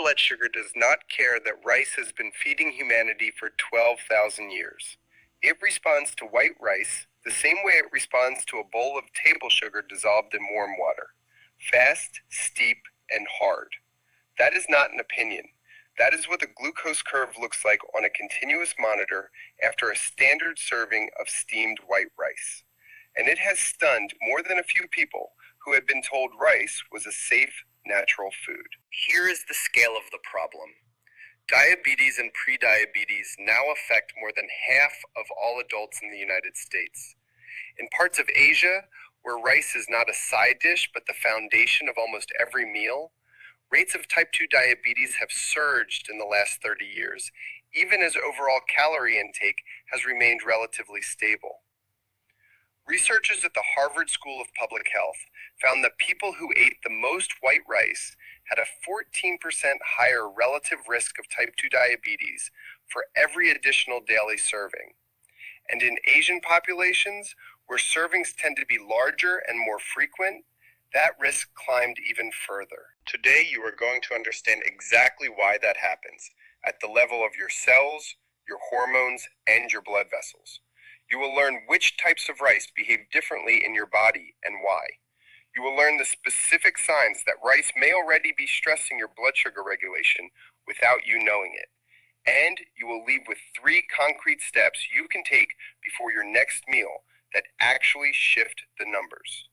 blood sugar does not care that rice has been feeding humanity for 12,000 years. It responds to white rice the same way it responds to a bowl of table sugar dissolved in warm water. Fast, steep, and hard. That is not an opinion. That is what the glucose curve looks like on a continuous monitor after a standard serving of steamed white rice. And it has stunned more than a few people who had been told rice was a safe, natural food. Here is the scale of the problem. Diabetes and prediabetes now affect more than half of all adults in the United States. In parts of Asia, where rice is not a side dish but the foundation of almost every meal, rates of type 2 diabetes have surged in the last 30 years, even as overall calorie intake has remained relatively stable. Researchers at the Harvard School of Public Health found that people who ate the most white rice had a 14% higher relative risk of type 2 diabetes for every additional daily serving. And in Asian populations, where servings tend to be larger and more frequent, that risk climbed even further. Today, you are going to understand exactly why that happens at the level of your cells, your hormones, and your blood vessels. You will learn which types of rice behave differently in your body and why. You will learn the specific signs that rice may already be stressing your blood sugar regulation without you knowing it. And you will leave with 3 concrete steps you can take before your next meal that actually shift the numbers.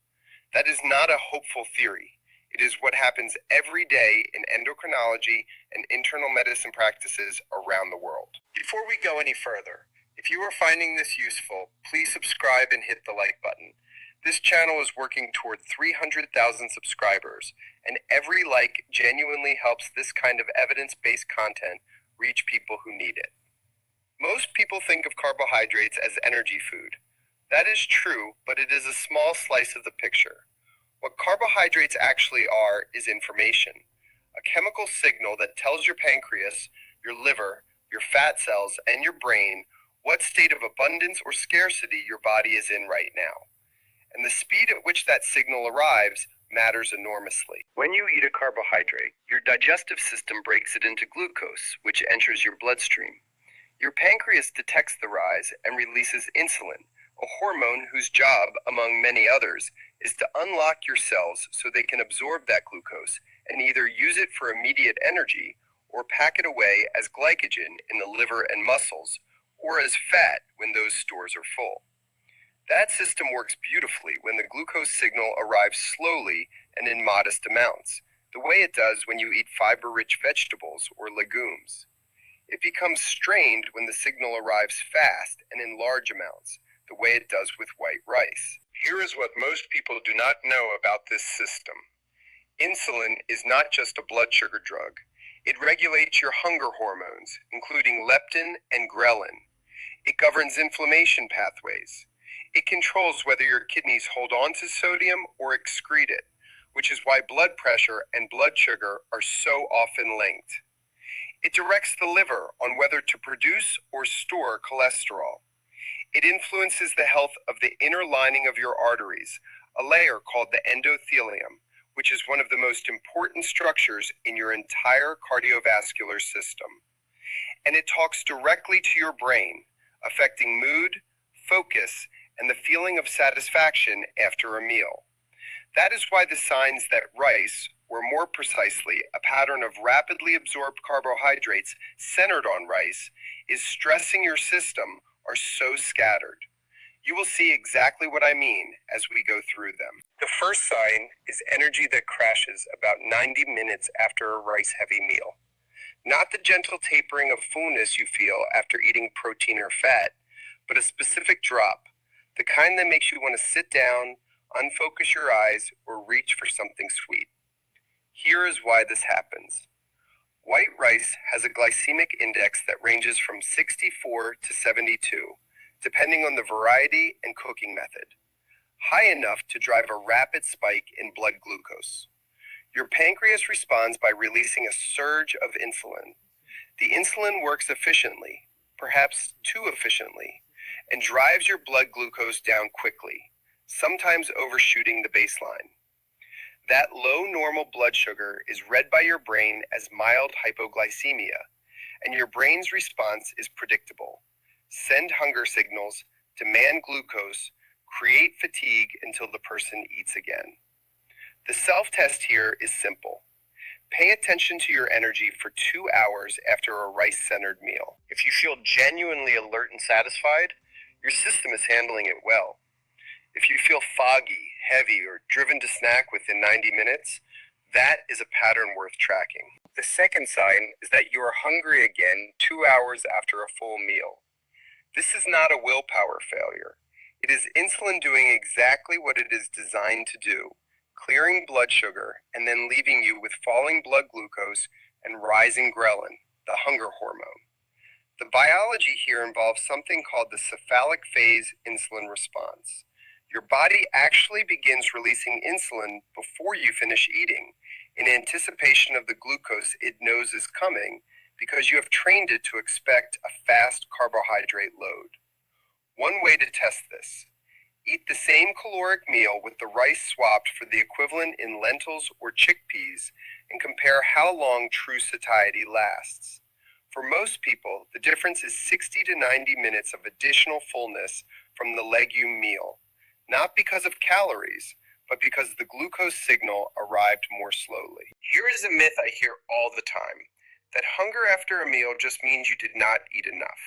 That is not a hopeful theory. It is what happens every day in endocrinology and internal medicine practices around the world. Before we go any further, if you are finding this useful, please subscribe and hit the like button. This channel is working toward 300,000 subscribers, and every like genuinely helps this kind of evidence-based content reach people who need it. Most people think of carbohydrates as energy food. That is true, but it is a small slice of the picture. What carbohydrates actually are is information, a chemical signal that tells your pancreas, your liver, your fat cells, and your brain what state of abundance or scarcity your body is in right now. And the speed at which that signal arrives matters enormously. When you eat a carbohydrate, your digestive system breaks it into glucose, which enters your bloodstream. Your pancreas detects the rise and releases insulin, a hormone whose job, among many others, is to unlock your cells so they can absorb that glucose and either use it for immediate energy or pack it away as glycogen in the liver and muscles, or as fat when those stores are full. That system works beautifully when the glucose signal arrives slowly and in modest amounts, the way it does when you eat fiber-rich vegetables or legumes. It becomes strained when the signal arrives fast and in large amounts, the way it does with white rice. Here is what most people do not know about this system. Insulin is not just a blood sugar drug. It regulates your hunger hormones, including leptin and ghrelin. It governs inflammation pathways. It controls whether your kidneys hold on to sodium or excrete it, which is why blood pressure and blood sugar are so often linked. It directs the liver on whether to produce or store cholesterol. It influences the health of the inner lining of your arteries, a layer called the endothelium, which is one of the most important structures in your entire cardiovascular system. And it talks directly to your brain, affecting mood, focus, and the feeling of satisfaction after a meal. That is why the signs that rice, or more precisely, a pattern of rapidly absorbed carbohydrates centered on rice, is stressing your system are so scattered. You will see exactly what I mean as we go through them. The first sign is energy that crashes about 90 minutes after a rice-heavy meal. Not the gentle tapering of fullness you feel after eating protein or fat, but a specific drop, the kind that makes you want to sit down, unfocus your eyes, or reach for something sweet. Here is why this happens. White rice has a glycemic index that ranges from 64 to 72, depending on the variety and cooking method, high enough to drive a rapid spike in blood glucose. Your pancreas responds by releasing a surge of insulin. The insulin works efficiently, perhaps too efficiently, and drives your blood glucose down quickly, sometimes overshooting the baseline. That low normal blood sugar is read by your brain as mild hypoglycemia, and your brain's response is predictable. Send hunger signals, demand glucose, create fatigue until the person eats again. The self-test here is simple. Pay attention to your energy for 2 hours after a rice-centered meal. If you feel genuinely alert and satisfied, your system is handling it well. If you feel foggy, heavy, or driven to snack within 90 minutes, that is a pattern worth tracking. The second sign is that you are hungry again 2 hours after a full meal. This is not a willpower failure. It is insulin doing exactly what it is designed to do, clearing blood sugar and then leaving you with falling blood glucose and rising ghrelin, the hunger hormone. The biology here involves something called the cephalic phase insulin response. Your body actually begins releasing insulin before you finish eating, in anticipation of the glucose it knows is coming, because you have trained it to expect a fast carbohydrate load. One way to test this: eat the same caloric meal with the rice swapped for the equivalent in lentils or chickpeas and compare how long true satiety lasts. For most people, the difference is 60 to 90 minutes of additional fullness from the legume meal, not because of calories, but because the glucose signal arrived more slowly. Here is a myth I hear all the time, that hunger after a meal just means you did not eat enough.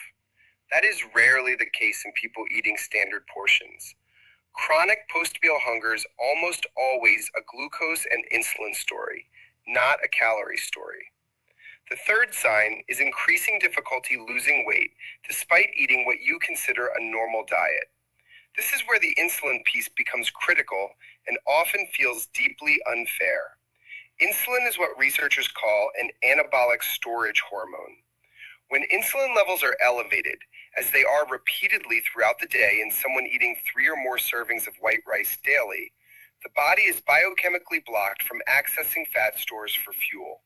That is rarely the case in people eating standard portions. Chronic post-meal hunger is almost always a glucose and insulin story, not a calorie story. The third sign is increasing difficulty losing weight despite eating what you consider a normal diet. This is where the insulin piece becomes critical and often feels deeply unfair. Insulin is what researchers call an anabolic storage hormone. When insulin levels are elevated, as they are repeatedly throughout the day in someone eating 3 or more servings of white rice daily, the body is biochemically blocked from accessing fat stores for fuel.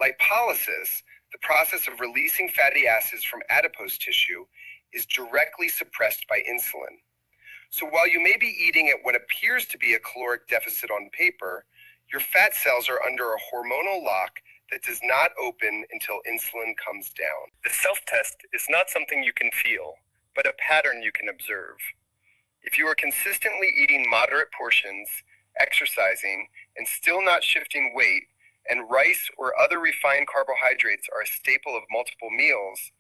Lipolysis, the process of releasing fatty acids from adipose tissue, is directly suppressed by insulin. So while you may be eating at what appears to be a caloric deficit on paper, your fat cells are under a hormonal lock that does not open until insulin comes down. The self-test is not something you can feel, but a pattern you can observe. If you are consistently eating moderate portions, exercising, and still not shifting weight, and rice or other refined carbohydrates are a staple of multiple meals,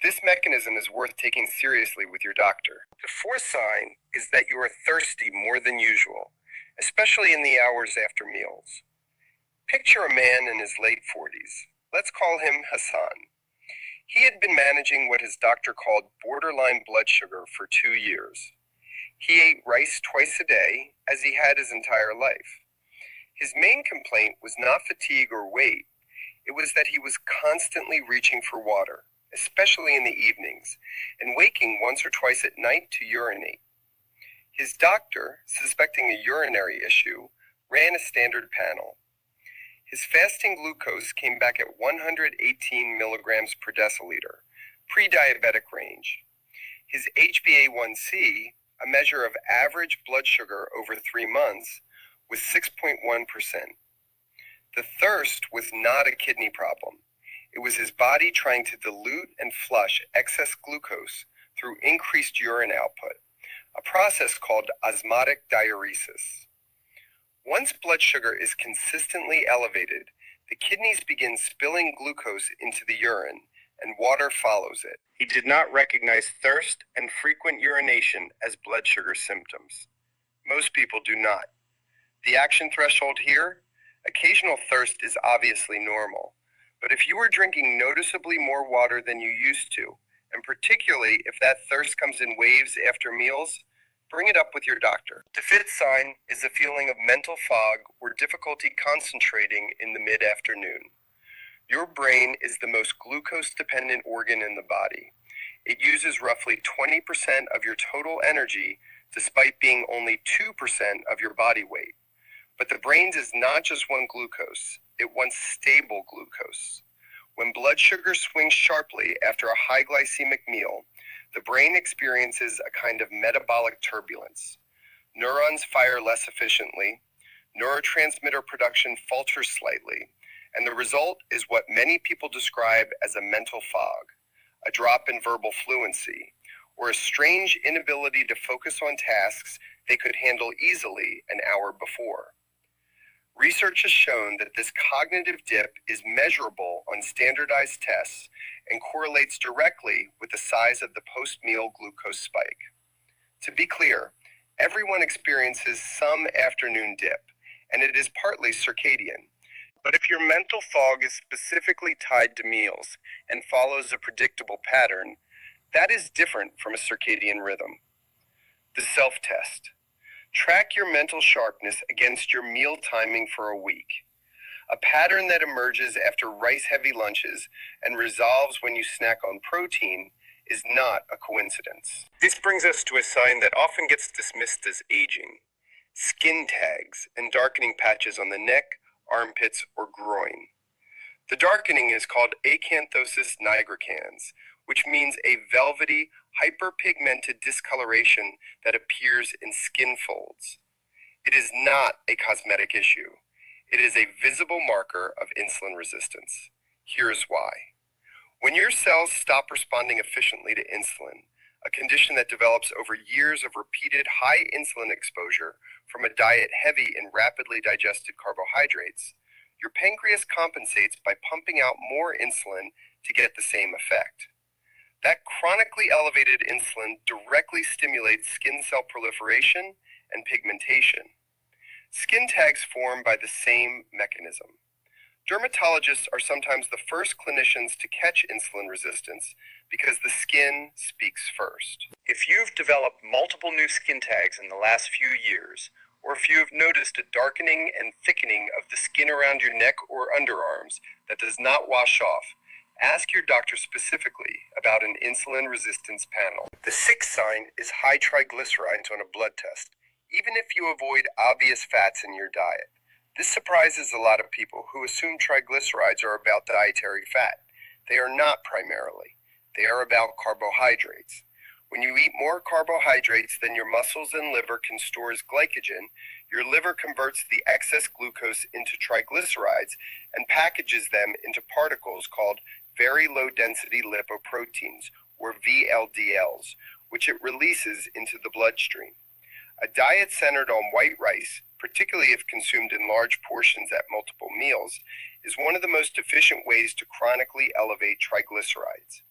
this mechanism is worth taking seriously with your doctor. The fourth sign is that you are thirsty more than usual, especially in the hours after meals. Picture a man in his late 40s. Let's call him Hassan. He had been managing what his doctor called borderline blood sugar for 2 years. He ate rice twice a day, as he had his entire life. His main complaint was not fatigue or weight. It was that he was constantly reaching for water, especially in the evenings, and waking once or twice at night to urinate. His doctor, suspecting a urinary issue, ran a standard panel. His fasting glucose came back at 118 milligrams per deciliter, pre-diabetic range. His HbA1c, a measure of average blood sugar over 3 months, was 6.1%. The thirst was not a kidney problem. It was his body trying to dilute and flush excess glucose through increased urine output, a process called osmotic diuresis. Once blood sugar is consistently elevated, the kidneys begin spilling glucose into the urine, and water follows it. He did not recognize thirst and frequent urination as blood sugar symptoms. Most people do not. The action threshold here? Occasional thirst is obviously normal. But if you are drinking noticeably more water than you used to, and particularly if that thirst comes in waves after meals, bring it up with your doctor. The fifth sign is the feeling of mental fog or difficulty concentrating in the mid-afternoon. Your brain is the most glucose-dependent organ in the body. It uses roughly 20% of your total energy, despite being only 2% of your body weight. But the brain does not just want glucose, it wants stable glucose. When blood sugar swings sharply after a high glycemic meal, the brain experiences a kind of metabolic turbulence. Neurons fire less efficiently, Neurotransmitter production falters slightly, and the result is what many people describe as a mental fog, a drop in verbal fluency, or a strange inability to focus on tasks they could handle easily an hour before. Research has shown that this cognitive dip is measurable on standardized tests and correlates directly with the size of the post-meal glucose spike. To be clear, everyone experiences some afternoon dip, and it is partly circadian. But if your mental fog is specifically tied to meals and follows a predictable pattern, that is different from a circadian rhythm. The self-test. Track your mental sharpness against your meal timing for a week. A pattern that emerges after rice-heavy lunches and resolves when you snack on protein is not a coincidence. This brings us to a sign that often gets dismissed as aging: skin tags and darkening patches on the neck, armpits, or groin. The darkening is called acanthosis nigricans, which means a velvety, hyperpigmented discoloration that appears in skin folds. It is not a cosmetic issue. It is a visible marker of insulin resistance. Here's why. When your cells stop responding efficiently to insulin, a condition that develops over years of repeated high insulin exposure from a diet heavy in rapidly digested carbohydrates, your pancreas compensates by pumping out more insulin to get the same effect. That chronically elevated insulin directly stimulates skin cell proliferation and pigmentation. Skin tags form by the same mechanism. Dermatologists are sometimes the first clinicians to catch insulin resistance because the skin speaks first. If you've developed multiple new skin tags in the last few years, or if you have noticed a darkening and thickening of the skin around your neck or underarms that does not wash off, ask your doctor specifically about an insulin resistance panel. The sixth sign is high triglycerides on a blood test, even if you avoid obvious fats in your diet. This surprises a lot of people who assume triglycerides are about dietary fat. They are not primarily. They are about carbohydrates. When you eat more carbohydrates than your muscles and liver can store as glycogen, your liver converts the excess glucose into triglycerides and packages them into particles called very low-density lipoproteins, or VLDLs, which it releases into the bloodstream. A diet centered on white rice, particularly if consumed in large portions at multiple meals, is one of the most efficient ways to chronically elevate triglycerides.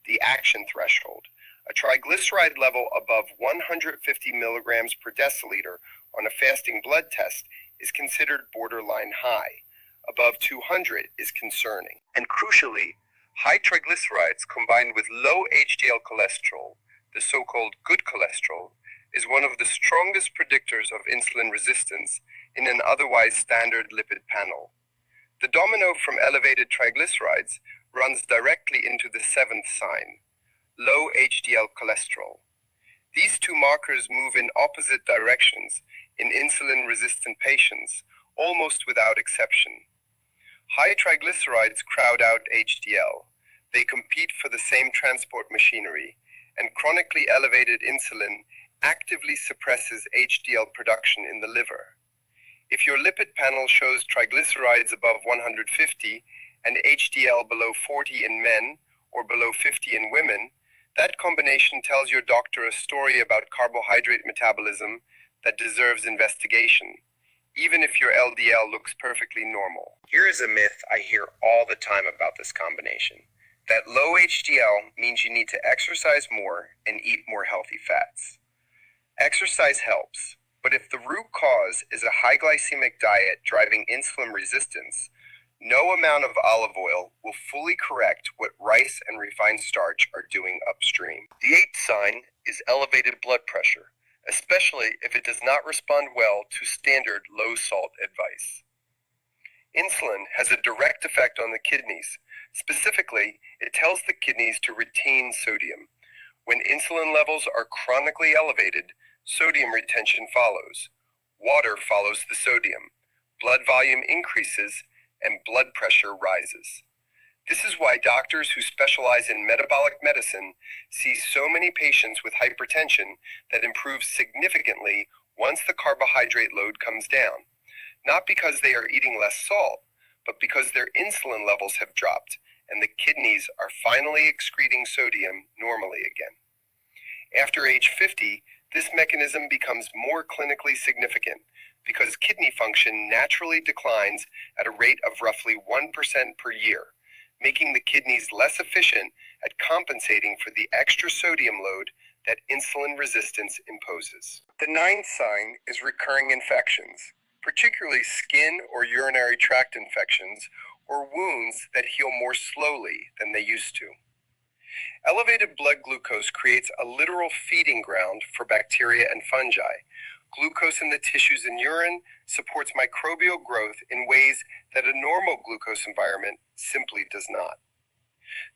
The action threshold. A triglyceride level above 150 milligrams per deciliter on a fasting blood test is considered borderline high. Above 200 is concerning. And crucially, high triglycerides combined with low HDL cholesterol, the so-called good cholesterol, is one of the strongest predictors of insulin resistance in an otherwise standard lipid panel. The domino from elevated triglycerides runs directly into the seventh sign, low HDL cholesterol. These two markers move in opposite directions in insulin-resistant patients, almost without exception. High triglycerides crowd out HDL. They compete for the same transport machinery, and chronically elevated insulin actively suppresses HDL production in the liver. If your lipid panel shows triglycerides above 150 and HDL below 40 in men or below 50 in women, that combination tells your doctor a story about carbohydrate metabolism that deserves investigation, even if your LDL looks perfectly normal. Here is a myth I hear all the time about this combination, that low HDL means you need to exercise more and eat more healthy fats. Exercise helps, but if the root cause is a high glycemic diet driving insulin resistance, no amount of olive oil will fully correct what rice and refined starch are doing upstream. The eighth sign is elevated blood pressure, especially if it does not respond well to standard low-salt advice. Insulin has a direct effect on the kidneys. Specifically, it tells the kidneys to retain sodium. When insulin levels are chronically elevated, sodium retention follows. Water follows the sodium. Blood volume increases and blood pressure rises. This is why doctors who specialize in metabolic medicine see so many patients with hypertension that improves significantly once the carbohydrate load comes down. not because they are eating less salt, but because their insulin levels have dropped and the kidneys are finally excreting sodium normally again. After age 50, this mechanism becomes more clinically significant because kidney function naturally declines at a rate of roughly 1% per year, making the kidneys less efficient at compensating for the extra sodium load that insulin resistance imposes. The ninth sign is recurring infections, particularly skin or urinary tract infections or wounds that heal more slowly than they used to. Elevated blood glucose creates a literal feeding ground for bacteria and fungi. Glucose in the tissues and urine supports microbial growth in ways that a normal glucose environment simply does not.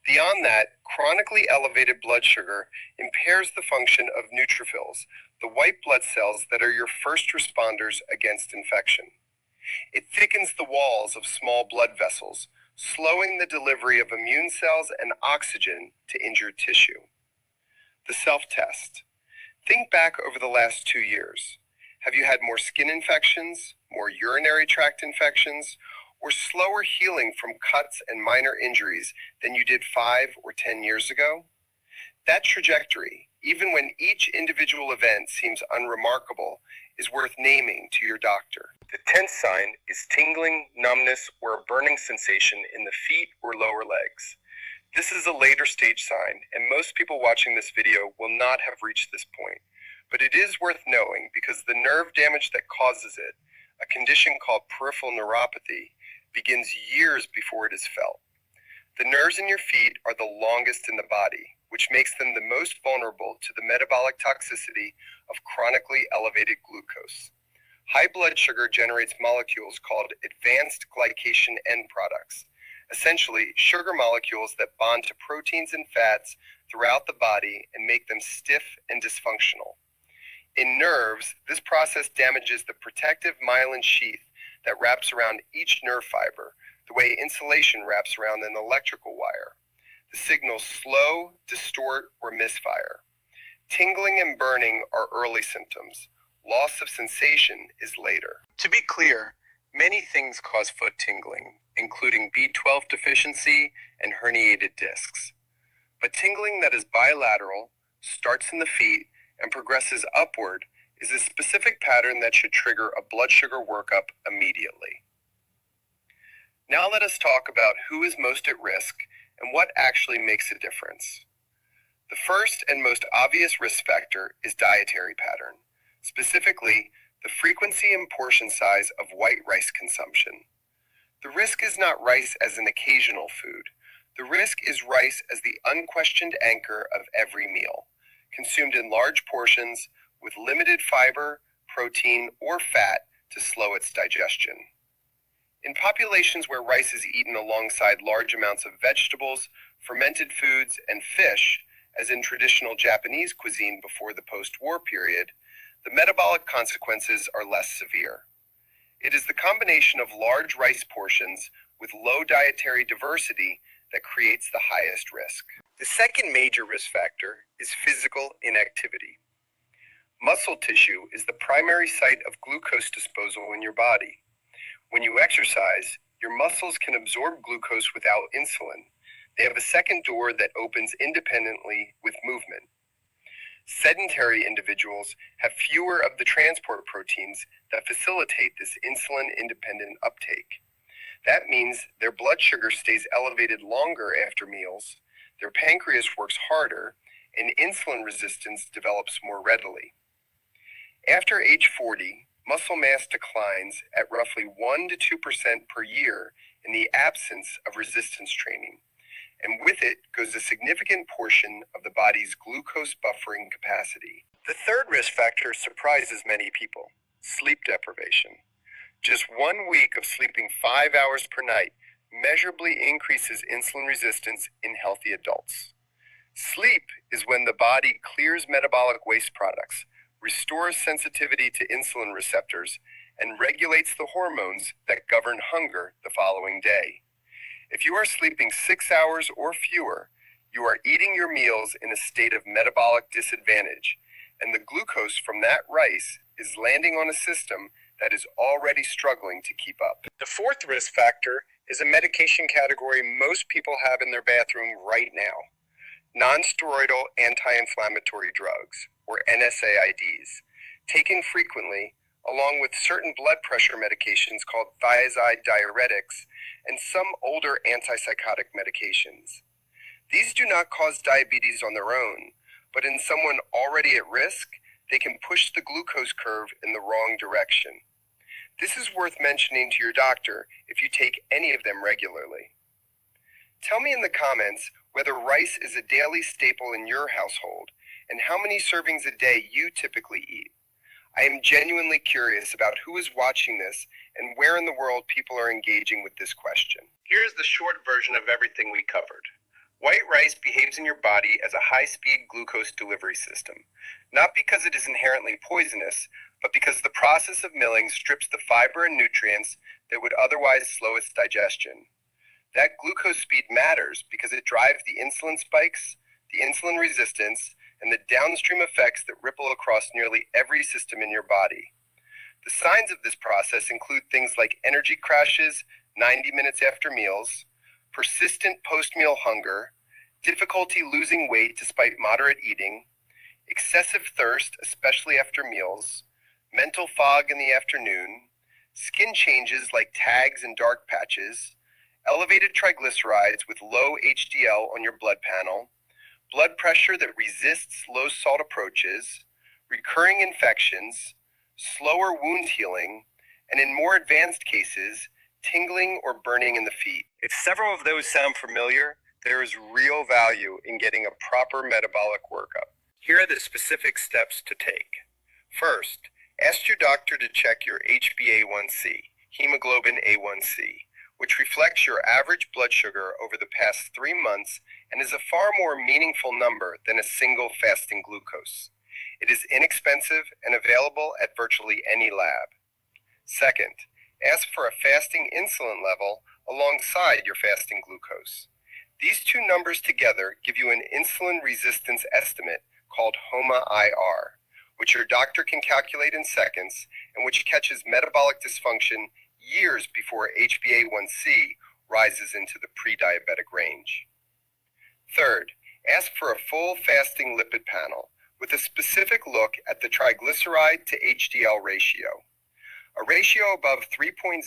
Beyond that, chronically elevated blood sugar impairs the function of neutrophils, the white blood cells that are your first responders against infection. It thickens the walls of small blood vessels, slowing the delivery of immune cells and oxygen to injured tissue. The self-test. Think back over the last 2 years. Have you had more skin infections, more urinary tract infections, or slower healing from cuts and minor injuries than you did 5 or 10 years ago? That trajectory, even when each individual event seems unremarkable, is worth naming to your doctor. The 10th sign is tingling, numbness, or a burning sensation in the feet or lower legs. This is a later stage sign, and most people watching this video will not have reached this point. But it is worth knowing because the nerve damage that causes it, a condition called peripheral neuropathy, begins years before it is felt. The nerves in your feet are the longest in the body, which makes them the most vulnerable to the metabolic toxicity of chronically elevated glucose. High blood sugar generates molecules called advanced glycation end products, essentially sugar molecules that bond to proteins and fats throughout the body and make them stiff and dysfunctional. In nerves, this process damages the protective myelin sheath that wraps around each nerve fiber, the way insulation wraps around an electrical wire. The signals slow, distort, or misfire. Tingling and burning are early symptoms. Loss of sensation is later. To be clear, many things cause foot tingling, including B12 deficiency and herniated discs. But tingling that is bilateral, starts in the feet, and progresses upward is a specific pattern that should trigger a blood sugar workup immediately. Now let us talk about who is most at risk and what actually makes a difference. The first and most obvious risk factor is dietary pattern, specifically the frequency and portion size of white rice consumption. The risk is not rice as an occasional food. The risk is rice as the unquestioned anchor of every meal, consumed in large portions with limited fiber, protein, or fat to slow its digestion. In populations where rice is eaten alongside large amounts of vegetables, fermented foods, and fish, as in traditional Japanese cuisine before the post-war period, the metabolic consequences are less severe. It is the combination of large rice portions with low dietary diversity that creates the highest risk. The second major risk factor is physical inactivity. Muscle tissue is the primary site of glucose disposal in your body. When you exercise, your muscles can absorb glucose without insulin. They have a second door that opens independently with movement. Sedentary individuals have fewer of the transport proteins that facilitate this insulin-independent uptake. That means their blood sugar stays elevated longer after meals, their pancreas works harder, and insulin resistance develops more readily. After age 40, muscle mass declines at roughly 1 to 2% per year in the absence of resistance training, and with it goes a significant portion of the body's glucose buffering capacity. The third risk factor surprises many people: sleep deprivation. Just 1 week of sleeping 5 hours per night measurably increases insulin resistance in healthy adults. Sleep is when the body clears metabolic waste products, restores sensitivity to insulin receptors, and regulates the hormones that govern hunger the following day. If you are sleeping 6 hours or fewer, you are eating your meals in a state of metabolic disadvantage, and the glucose from that rice is landing on a system that is already struggling to keep up. The fourth risk factor is a medication category most people have in their bathroom right now: non-steroidal anti-inflammatory drugs, or NSAIDs, taken frequently, along with certain blood pressure medications called thiazide diuretics and some older antipsychotic medications. These do not cause diabetes on their own, but in someone already at risk, they can push the glucose curve in the wrong direction. This is worth mentioning to your doctor if you take any of them regularly. Tell me in the comments whether rice is a daily staple in your household and how many servings a day you typically eat. I am genuinely curious about who is watching this and where in the world people are engaging with this question. Here's the short version of everything we covered. White rice behaves in your body as a high-speed glucose delivery system, not because it is inherently poisonous, but because the process of milling strips the fiber and nutrients that would otherwise slow its digestion. That glucose speed matters because it drives the insulin spikes, the insulin resistance, and the downstream effects that ripple across nearly every system in your body. The signs of this process include things like energy crashes 90 minutes after meals, persistent post-meal hunger, difficulty losing weight despite moderate eating, excessive thirst, especially after meals, mental fog in the afternoon, skin changes like tags and dark patches, elevated triglycerides with low HDL on your blood panel, blood pressure that resists low salt approaches, recurring infections, slower wound healing, and in more advanced cases, tingling or burning in the feet. If several of those sound familiar, there is real value in getting a proper metabolic workup. Here are the specific steps to take. First, ask your doctor to check your HbA1c, hemoglobin A1c, which reflects your average blood sugar over the past 3 months and is a far more meaningful number than a single fasting glucose. It is inexpensive and available at virtually any lab. Second, ask for a fasting insulin level alongside your fasting glucose. These two numbers together give you an insulin resistance estimate called HOMA-IR, which your doctor can calculate in seconds and which catches metabolic dysfunction years before HbA1c rises into the pre-diabetic range. Third, ask for a full fasting lipid panel with a specific look at the triglyceride to HDL ratio. A ratio above 3.0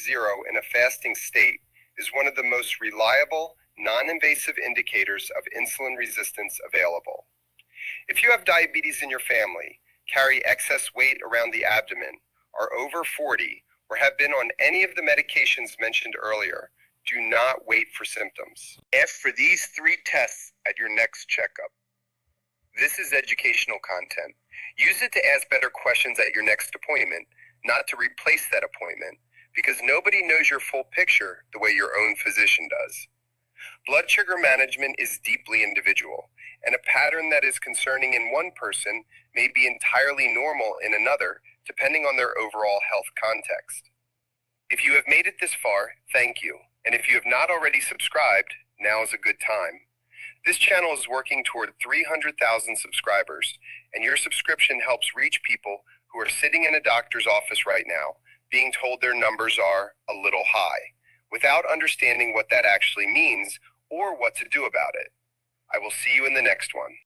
in a fasting state is one of the most reliable, non-invasive indicators of insulin resistance available. If you have diabetes in your family, carry excess weight around the abdomen, are over 40, or have been on any of the medications mentioned earlier, do not wait for symptoms. Ask for these 3 tests at your next checkup. This is educational content. Use it to ask better questions at your next appointment, not to replace that appointment, because nobody knows your full picture the way your own physician does. Blood sugar management is deeply individual, and a pattern that is concerning in one person may be entirely normal in another, depending on their overall health context. If you have made it this far, thank you. And if you have not already subscribed, now is a good time. This channel is working toward 300,000 subscribers, and your subscription helps reach people who are sitting in a doctor's office right now, being told their numbers are a little high, without understanding what that actually means or what to do about it. I will see you in the next one.